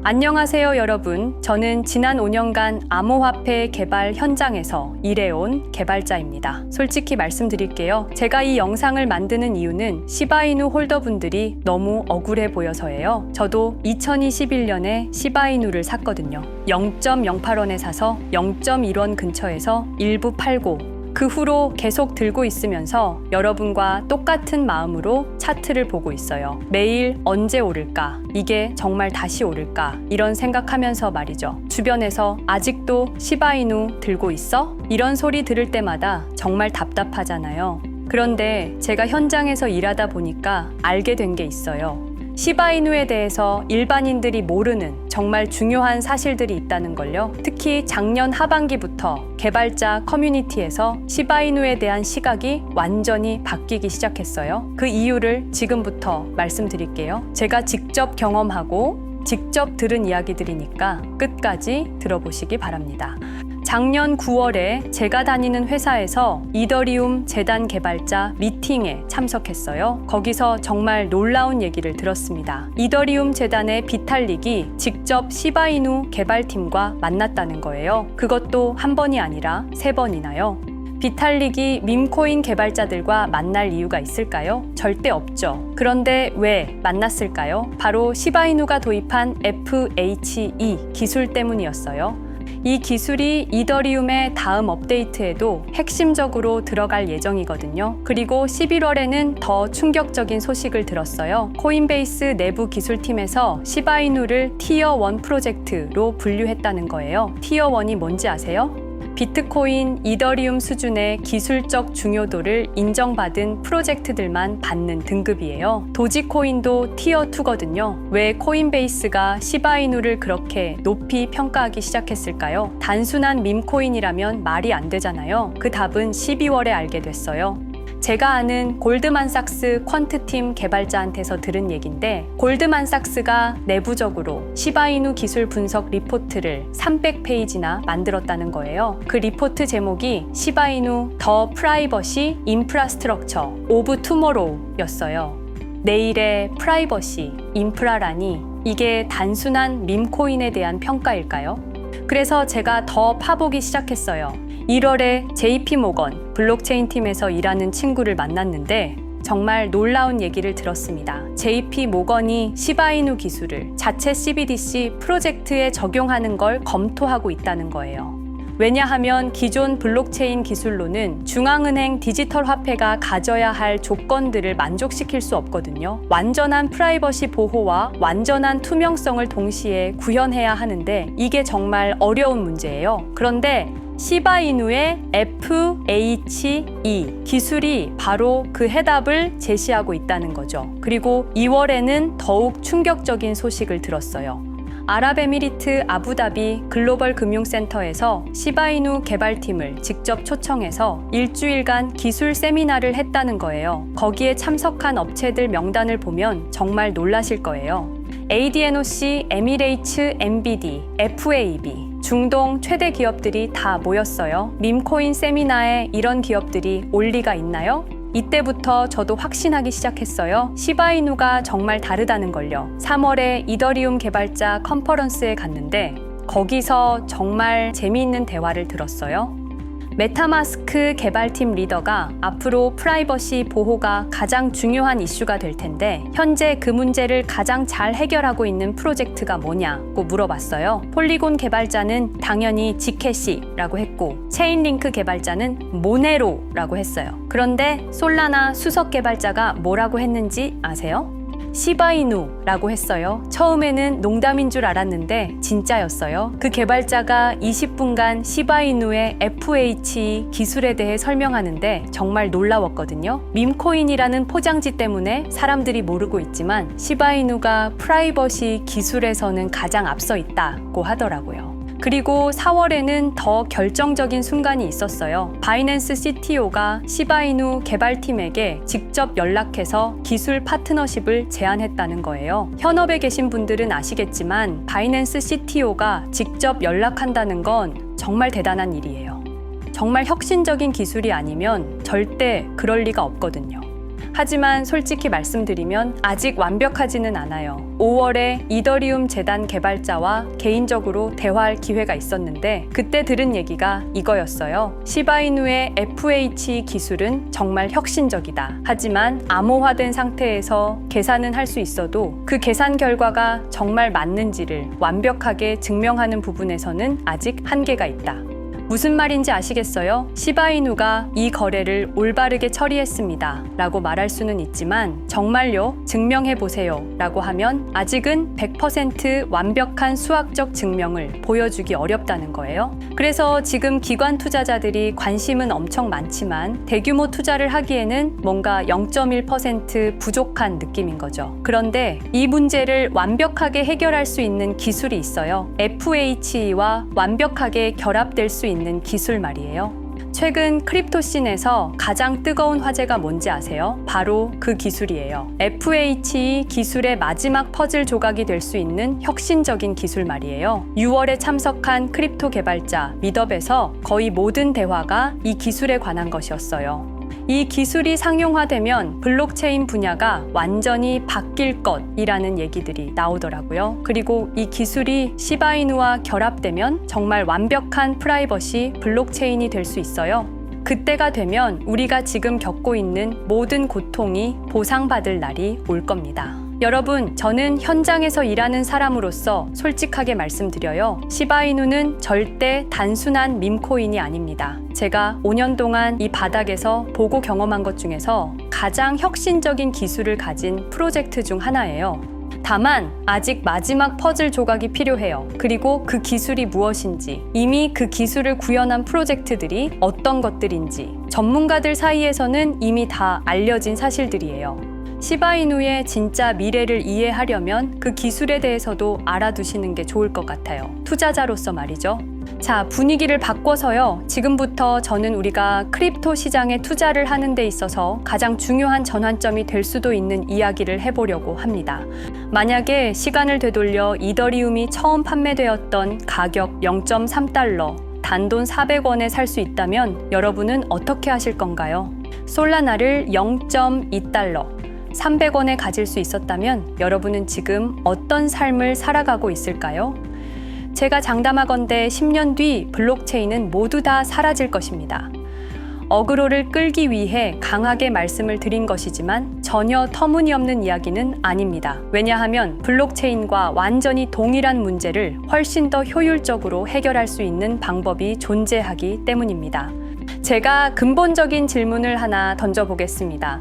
안녕하세요 여러분. 저는 지난 5년간 암호화폐 개발 현장에서 일해온 개발자입니다. 솔직히 말씀드릴게요. 제가 이 영상을 만드는 이유는 시바이누 홀더분들이 너무 억울해 보여서예요. 저도 2021년에 시바이누를 샀거든요. 0.08원에 사서 0.1원 근처에서 일부 팔고 그 후로 계속 들고 있으면서 여러분과 똑같은 마음으로 차트를 보고 있어요. 매일 언제 오를까? 이게 정말 다시 오를까? 이런 생각하면서 말이죠. 주변에서 아직도 시바이누 들고 있어? 이런 소리 들을 때마다 정말 답답하잖아요. 그런데 제가 현장에서 일하다 보니까 알게 된 게 있어요. 시바이누에 대해서 일반인들이 모르는 정말 중요한 사실들이 있다는 걸요. 특히 작년 하반기부터 개발자 커뮤니티에서 시바이누에 대한 시각이 완전히 바뀌기 시작했어요. 그 이유를 지금부터 말씀드릴게요. 제가 직접 경험하고 직접 들은 이야기들이니까 끝까지 들어보시기 바랍니다. 작년 9월에 제가 다니는 회사에서 이더리움 재단 개발자 미팅에 참석했어요. 거기서 정말 놀라운 얘기를 들었습니다. 이더리움 재단의 비탈릭이 직접 시바이누 개발팀과 만났다는 거예요. 그것도 한 번이 아니라 3번이나요. 비탈릭이 밈코인 개발자들과 만날 이유가 있을까요? 절대 없죠. 그런데 왜 만났을까요? 바로 시바이누가 도입한 FHE 기술 때문이었어요. 이 기술이 이더리움의 다음 업데이트에도 핵심적으로 들어갈 예정이거든요. 그리고 11월에는 더 충격적인 소식을 들었어요. 코인베이스 내부 기술팀에서 시바이누를 티어 1 프로젝트로 분류했다는 거예요. 티어 1이 뭔지 아세요? 비트코인, 이더리움 수준의 기술적 중요도를 인정받은 프로젝트들만 받는 등급이에요. 도지코인도 티어 2거든요. 왜 코인베이스가 시바이누를 그렇게 높이 평가하기 시작했을까요? 단순한 밈코인이라면 말이 안 되잖아요. 그 답은 12월에 알게 됐어요. 제가 아는 골드만삭스 퀀트팀 개발자한테서 들은 얘긴데, 골드만삭스가 내부적으로 시바이누 기술 분석 리포트를 300페이지나 만들었다는 거예요. 그 리포트 제목이 시바이누 더 프라이버시 인프라스트럭처 오브 투모로우였어요. 내일의 프라이버시, 인프라라니 이게 단순한 밈코인에 대한 평가일까요? 그래서 제가 더 파보기 시작했어요. 1월에 JP모건 블록체인 팀에서 일하는 친구를 만났는데 정말 놀라운 얘기를 들었습니다. JP모건이 시바이누 기술을 자체 CBDC 프로젝트에 적용하는 걸 검토하고 있다는 거예요. 왜냐하면 기존 블록체인 기술로는 중앙은행 디지털 화폐가 가져야 할 조건들을 만족시킬 수 없거든요. 완전한 프라이버시 보호와 완전한 투명성을 동시에 구현해야 하는데 이게 정말 어려운 문제예요. 그런데 시바이누의 FHE 기술이 바로 그 해답을 제시하고 있다는 거죠. 그리고 2월에는 더욱 충격적인 소식을 들었어요. 아랍에미리트 아부다비 글로벌 금융센터에서 시바이누 개발팀을 직접 초청해서 일주일간 기술 세미나를 했다는 거예요. 거기에 참석한 업체들 명단을 보면 정말 놀라실 거예요. ADNOC, 에미레이츠, MBD, FAB, 중동 최대 기업들이 다 모였어요. 밈코인 세미나에 이런 기업들이 올 리가 있나요? 이때부터 저도 확신하기 시작했어요. 시바이누가 정말 다르다는 걸요. 3월에 이더리움 개발자 컨퍼런스에 갔는데 거기서 정말 재미있는 대화를 들었어요. 메타마스크 개발팀 리더가 앞으로 프라이버시 보호가 가장 중요한 이슈가 될 텐데 현재 그 문제를 가장 잘 해결하고 있는 프로젝트가 뭐냐고 물어봤어요. 폴리곤 개발자는 당연히 지캐시라고 했고 체인링크 개발자는 모네로라고 했어요. 그런데 솔라나 수석 개발자가 뭐라고 했는지 아세요? 시바이누라고 했어요. 처음에는 농담인 줄 알았는데 진짜였어요. 그 개발자가 20분간 시바이누의 FHE 기술에 대해 설명하는데 정말 놀라웠거든요. 밈코인이라는 포장지 때문에 사람들이 모르고 있지만 시바이누가 프라이버시 기술에서는 가장 앞서 있다고 하더라고요. 그리고 4월에는 더 결정적인 순간이 있었어요. 바이낸스 CTO가 시바이누 개발팀에게 직접 연락해서 기술 파트너십을 제안했다는 거예요. 현업에 계신 분들은 아시겠지만 바이낸스 CTO가 직접 연락한다는 건 정말 대단한 일이에요. 정말 혁신적인 기술이 아니면 절대 그럴 리가 없거든요. 하지만 솔직히 말씀드리면 아직 완벽하지는 않아요. 5월에 이더리움 재단 개발자와 개인적으로 대화할 기회가 있었는데 그때 들은 얘기가 이거였어요. 시바이누의 FH 기술은 정말 혁신적이다. 하지만 암호화된 상태에서 계산은 할 수 있어도 그 계산 결과가 정말 맞는지를 완벽하게 증명하는 부분에서는 아직 한계가 있다. 무슨 말인지 아시겠어요? 시바이누가 이 거래를 올바르게 처리했습니다 라고 말할 수는 있지만 정말요? 증명해보세요 라고 하면 아직은 100% 완벽한 수학적 증명을 보여주기 어렵다는 거예요. 그래서 지금 기관 투자자들이 관심은 엄청 많지만 대규모 투자를 하기에는 뭔가 0.1% 부족한 느낌인 거죠. 그런데 이 문제를 완벽하게 해결할 수 있는 기술이 있어요. FHE와 완벽하게 결합될 수 있는 기술 말이에요. 최근 크립토씬에서 가장 뜨거운 화제가 뭔지 아세요? 바로 그 기술이에요. FHE 기술의 마지막 퍼즐 조각이 될 수 있는 혁신적인 기술 말이에요. 6월에 참석한 크립토 개발자 미덥에서 거의 모든 대화가 이 기술에 관한 것이었어요. 이 기술이 상용화되면 블록체인 분야가 완전히 바뀔 것이라는 얘기들이 나오더라고요. 그리고 이 기술이 시바이누와 결합되면 정말 완벽한 프라이버시 블록체인이 될 수 있어요. 그때가 되면 우리가 지금 겪고 있는 모든 고통이 보상받을 날이 올 겁니다. 여러분, 저는 현장에서 일하는 사람으로서 솔직하게 말씀드려요. 시바이누는 절대 단순한 밈코인이 아닙니다. 제가 5년 동안 이 바닥에서 보고 경험한 것 중에서 가장 혁신적인 기술을 가진 프로젝트 중 하나예요. 다만 아직 마지막 퍼즐 조각이 필요해요. 그리고 그 기술이 무엇인지, 이미 그 기술을 구현한 프로젝트들이 어떤 것들인지 전문가들 사이에서는 이미 다 알려진 사실들이에요. 시바이누의 진짜 미래를 이해하려면 그 기술에 대해서도 알아두시는 게 좋을 것 같아요. 투자자로서 말이죠. 자, 분위기를 바꿔서요. 지금부터 저는 우리가 크립토 시장에 투자를 하는 데 있어서 가장 중요한 전환점이 될 수도 있는 이야기를 해보려고 합니다. 만약에 시간을 되돌려 이더리움이 처음 판매되었던 가격 0.3달러, 단돈 400원에 살 수 있다면 여러분은 어떻게 하실 건가요? 솔라나를 0.2달러, 300원에 가질 수 있었다면 여러분은 지금 어떤 삶을 살아가고 있을까요? 제가 장담하건대 10년 뒤 블록체인은 모두 다 사라질 것입니다. 어그로를 끌기 위해 강하게 말씀을 드린 것이지만 전혀 터무니없는 이야기는 아닙니다. 왜냐하면 블록체인과 완전히 동일한 문제를 훨씬 더 효율적으로 해결할 수 있는 방법이 존재하기 때문입니다. 제가 근본적인 질문을 하나 던져보겠습니다.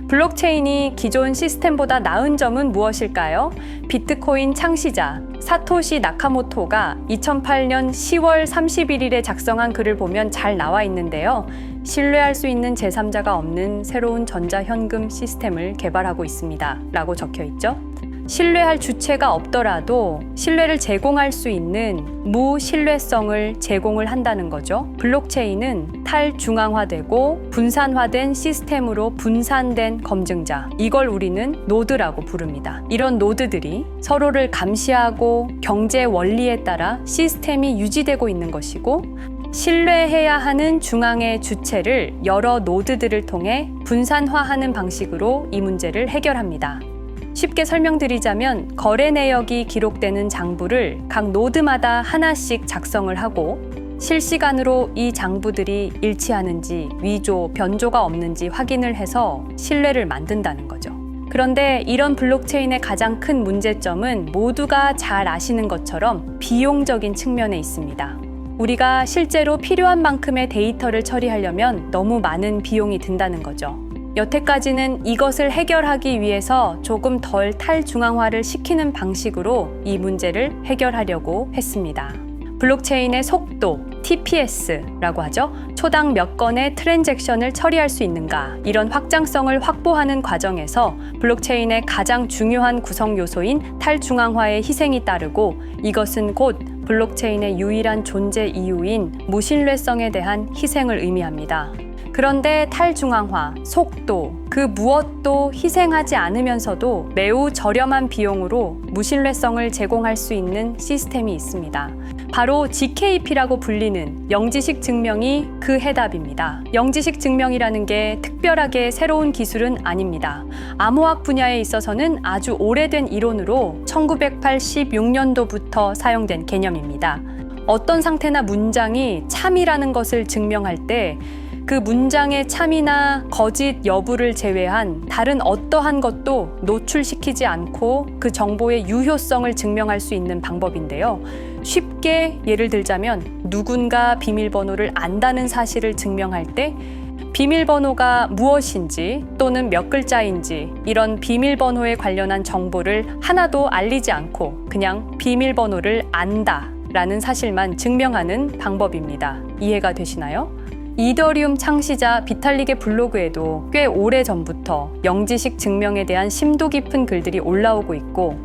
블록체인이 기존 시스템보다 나은 점은 무엇일까요? 비트코인 창시자 사토시 나카모토가 2008년 10월 31일에 작성한 글을 보면 잘 나와 있는데요. 신뢰할 수 있는 제3자가 없는 새로운 전자현금 시스템을 개발하고 있습니다. 라고 적혀 있죠. 신뢰할 주체가 없더라도 신뢰를 제공할 수 있는 무신뢰성을 제공을 한다는 거죠. 블록체인은 탈중앙화되고 분산화된 시스템으로 분산된 검증자, 이걸 우리는 노드라고 부릅니다. 이런 노드들이 서로를 감시하고 경제 원리에 따라 시스템이 유지되고 있는 것이고, 신뢰해야 하는 중앙의 주체를 여러 노드들을 통해 분산화하는 방식으로 이 문제를 해결합니다. 쉽게 설명드리자면 거래 내역이 기록되는 장부를 각 노드마다 하나씩 작성을 하고 실시간으로 이 장부들이 일치하는지 위조, 변조가 없는지 확인을 해서 신뢰를 만든다는 거죠. 그런데 이런 블록체인의 가장 큰 문제점은 모두가 잘 아시는 것처럼 비용적인 측면에 있습니다. 우리가 실제로 필요한 만큼의 데이터를 처리하려면 너무 많은 비용이 든다는 거죠. 여태까지는 이것을 해결하기 위해서 조금 덜 탈중앙화를 시키는 방식으로 이 문제를 해결하려고 했습니다. 블록체인의 속도, TPS라고 하죠. 초당 몇 건의 트랜잭션을 처리할 수 있는가, 이런 확장성을 확보하는 과정에서 블록체인의 가장 중요한 구성 요소인 탈중앙화의 희생이 따르고, 이것은 곧 블록체인의 유일한 존재 이유인 무신뢰성에 대한 희생을 의미합니다. 그런데 탈중앙화, 속도, 그 무엇도 희생하지 않으면서도 매우 저렴한 비용으로 무신뢰성을 제공할 수 있는 시스템이 있습니다. 바로 GKP라고 불리는 영지식 증명이 그 해답입니다. 영지식 증명이라는 게 특별하게 새로운 기술은 아닙니다. 암호학 분야에 있어서는 아주 오래된 이론으로 1986년도부터 사용된 개념입니다. 어떤 상태나 문장이 참이라는 것을 증명할 때 그 문장의 참이나 거짓 여부를 제외한 다른 어떠한 것도 노출시키지 않고 그 정보의 유효성을 증명할 수 있는 방법인데요. 쉽게 예를 들자면 누군가 비밀번호를 안다는 사실을 증명할 때 비밀번호가 무엇인지 또는 몇 글자인지 이런 비밀번호에 관련한 정보를 하나도 알리지 않고 그냥 비밀번호를 안다 라는 사실만 증명하는 방법입니다. 이해가 되시나요? 이더리움 창시자 비탈릭의 블로그에도 꽤 오래전부터 영지식 증명에 대한 심도 깊은 글들이 올라오고 있고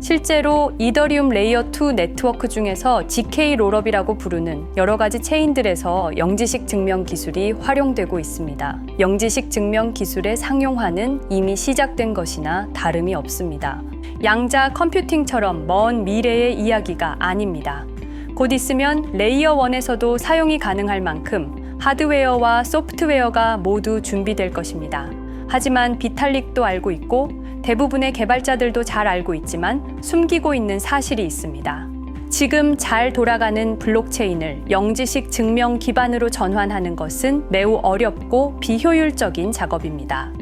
실제로 이더리움 레이어 2 네트워크 중에서 GK 롤업이라고 부르는 여러 가지 체인들에서 영지식 증명 기술이 활용되고 있습니다. 영지식 증명 기술의 상용화는 이미 시작된 것이나 다름이 없습니다. 양자 컴퓨팅처럼 먼 미래의 이야기가 아닙니다. 곧 있으면 레이어 1에서도 사용이 가능할 만큼 하드웨어와 소프트웨어가 모두 준비될 것입니다. 하지만 비탈릭도 알고 있고 대부분의 개발자들도 잘 알고 있지만 숨기고 있는 사실이 있습니다. 지금 잘 돌아가는 블록체인을 영지식 증명 기반으로 전환하는 것은 매우 어렵고 비효율적인 작업입니다.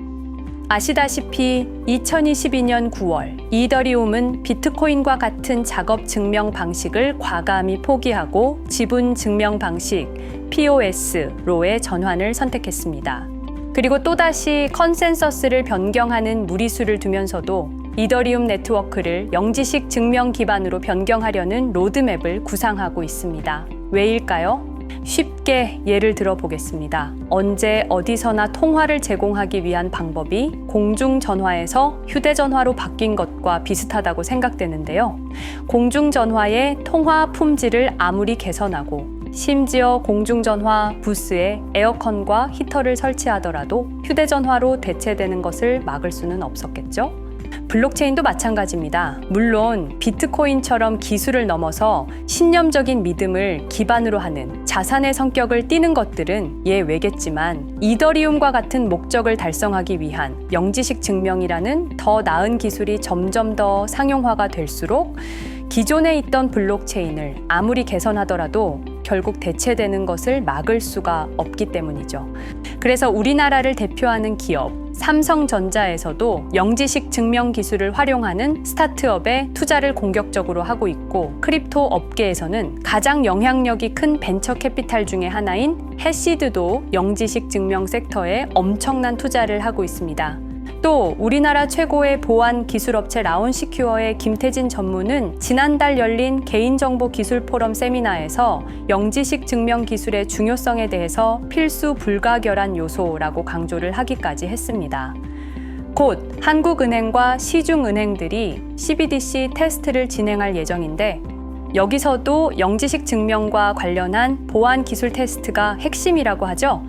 아시다시피 2022년 9월 이더리움은 비트코인과 같은 작업 증명 방식을 과감히 포기하고 지분 증명 방식 POS로의 전환을 선택했습니다. 그리고 또다시 컨센서스를 변경하는 무리수를 두면서도 이더리움 네트워크를 영지식 증명 기반으로 변경하려는 로드맵을 구상하고 있습니다. 왜일까요? 쉽게 예를 들어 보겠습니다. 언제 어디서나 통화를 제공하기 위한 방법이 공중전화에서 휴대전화로 바뀐 것과 비슷하다고 생각되는데요. 공중전화의 통화 품질을 아무리 개선하고 심지어 공중전화 부스에 에어컨과 히터를 설치하더라도 휴대전화로 대체되는 것을 막을 수는 없었겠죠? 블록체인도 마찬가지입니다. 물론 비트코인처럼 기술을 넘어서 신념적인 믿음을 기반으로 하는 자산의 성격을 띠는 것들은 예외겠지만 이더리움과 같은 목적을 달성하기 위한 영지식 증명이라는 더 나은 기술이 점점 더 상용화가 될수록 기존에 있던 블록체인을 아무리 개선하더라도 결국 대체되는 것을 막을 수가 없기 때문이죠. 그래서 우리나라를 대표하는 기업 삼성전자에서도 영지식 증명 기술을 활용하는 스타트업에 투자를 공격적으로 하고 있고 크립토 업계에서는 가장 영향력이 큰 벤처 캐피탈 중에 하나인 해시드도 영지식 증명 섹터에 엄청난 투자를 하고 있습니다. 또 우리나라 최고의 보안 기술업체 라운시큐어의 김태진 전무는 지난달 열린 개인정보 기술 포럼 세미나에서 영지식 증명 기술의 중요성에 대해서 필수 불가결한 요소라고 강조를 하기까지 했습니다. 곧 한국은행과 시중은행들이 CBDC 테스트를 진행할 예정인데 여기서도 영지식 증명과 관련한 보안 기술 테스트가 핵심이라고 하죠.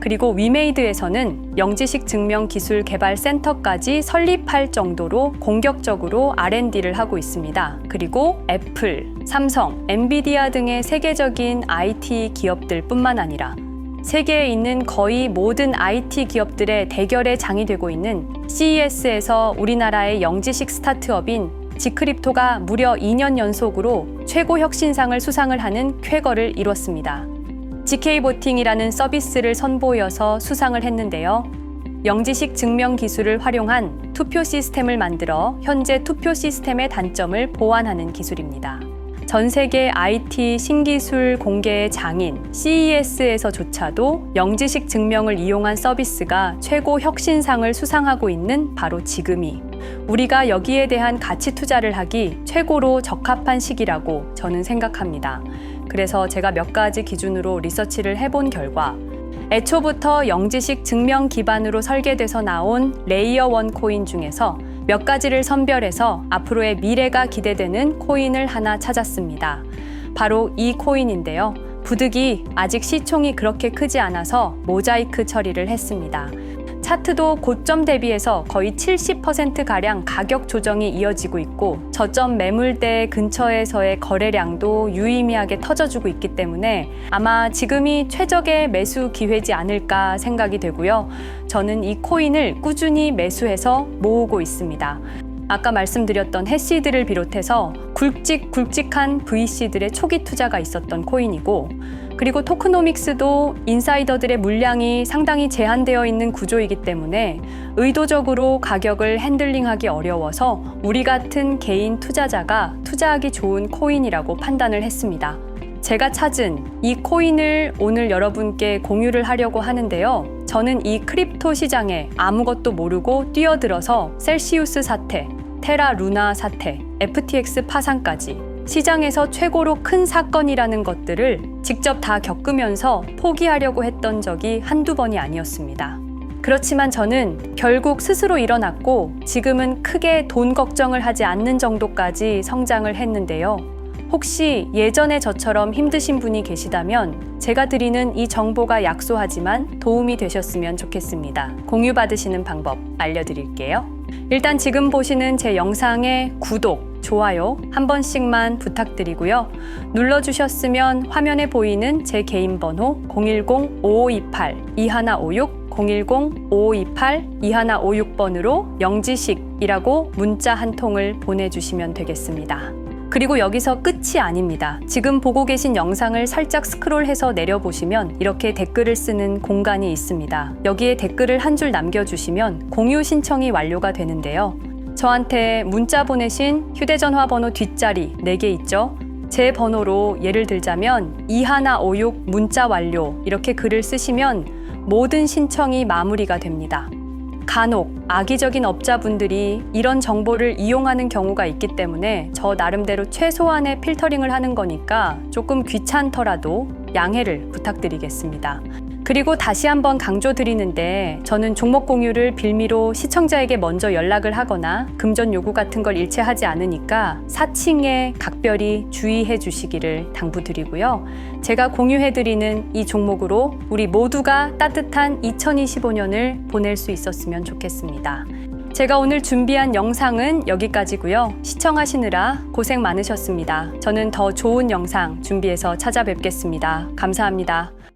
그리고 위메이드에서는 영지식 증명 기술 개발 센터까지 설립할 정도로 공격적으로 R&D를 하고 있습니다. 그리고 애플, 삼성, 엔비디아 등의 세계적인 IT 기업들 뿐만 아니라 세계에 있는 거의 모든 IT 기업들의 대결의 장이 되고 있는 CES에서 우리나라의 영지식 스타트업인 지크립토가 무려 2년 연속으로 최고 혁신상을 수상을 하는 쾌거를 이뤘습니다. GK보팅이라는 서비스를 선보여서 수상을 했는데요. 영지식 증명 기술을 활용한 투표 시스템을 만들어 현재 투표 시스템의 단점을 보완하는 기술입니다. 전 세계 IT 신기술 공개의 장인 CES에서조차도 영지식 증명을 이용한 서비스가 최고 혁신상을 수상하고 있는 바로 지금이 우리가 여기에 대한 가치 투자를 하기 최고로 적합한 시기라고 저는 생각합니다. 그래서 제가 몇 가지 기준으로 리서치를 해본 결과 애초부터 영지식 증명 기반으로 설계돼서 나온 레이어 1 코인 중에서 몇 가지를 선별해서 앞으로의 미래가 기대되는 코인을 하나 찾았습니다. 바로 이 코인인데요. 부득이 아직 시총이 그렇게 크지 않아서 모자이크 처리를 했습니다. 차트도 고점 대비해서 거의 70%가량 가격 조정이 이어지고 있고 저점 매물대 근처에서의 거래량도 유의미하게 터져주고 있기 때문에 아마 지금이 최적의 매수 기회지 않을까 생각이 되고요. 저는 이 코인을 꾸준히 매수해서 모으고 있습니다. 아까 말씀드렸던 해시드를 비롯해서 굵직굵직한 VC들의 초기 투자가 있었던 코인이고, 그리고 토크노믹스도 인사이더들의 물량이 상당히 제한되어 있는 구조이기 때문에 의도적으로 가격을 핸들링하기 어려워서 우리 같은 개인 투자자가 투자하기 좋은 코인이라고 판단을 했습니다. 제가 찾은 이 코인을 오늘 여러분께 공유를 하려고 하는데요. 저는 이 크립토 시장에 아무것도 모르고 뛰어들어서 셀시우스 사태, 테라 루나 사태, FTX 파산까지 시장에서 최고로 큰 사건이라는 것들을 직접 다 겪으면서 포기하려고 했던 적이 한두 번이 아니었습니다. 그렇지만 저는 결국 스스로 일어났고 지금은 크게 돈 걱정을 하지 않는 정도까지 성장을 했는데요. 혹시 예전에 저처럼 힘드신 분이 계시다면 제가 드리는 이 정보가 약소하지만 도움이 되셨으면 좋겠습니다. 공유받으시는 방법 알려드릴게요. 일단 지금 보시는 제 영상의 구독, 좋아요 한 번씩만 부탁드리고요. 눌러주셨으면 화면에 보이는 제 개인 번호 010-5528-2156 010-5528-2156번으로 영지식이라고 문자 한 통을 보내주시면 되겠습니다. 그리고 여기서 끝이 아닙니다. 지금 보고 계신 영상을 살짝 스크롤해서 내려보시면 이렇게 댓글을 쓰는 공간이 있습니다. 여기에 댓글을 한 줄 남겨주시면 공유 신청이 완료가 되는데요. 저한테 문자 보내신 휴대전화 번호 뒷자리 4개 있죠? 제 번호로 예를 들자면 2156 문자 완료 이렇게 글을 쓰시면 모든 신청이 마무리가 됩니다. 간혹 악의적인 업자분들이 이런 정보를 이용하는 경우가 있기 때문에 저 나름대로 최소한의 필터링을 하는 거니까 조금 귀찮더라도 양해를 부탁드리겠습니다. 그리고 다시 한번 강조드리는데 저는 종목 공유를 빌미로 시청자에게 먼저 연락을 하거나 금전 요구 같은 걸 일체하지 않으니까 사칭에 각별히 주의해 주시기를 당부드리고요. 제가 공유해드리는 이 종목으로 우리 모두가 따뜻한 2025년을 보낼 수 있었으면 좋겠습니다. 제가 오늘 준비한 영상은 여기까지고요. 시청하시느라 고생 많으셨습니다. 저는 더 좋은 영상 준비해서 찾아뵙겠습니다. 감사합니다.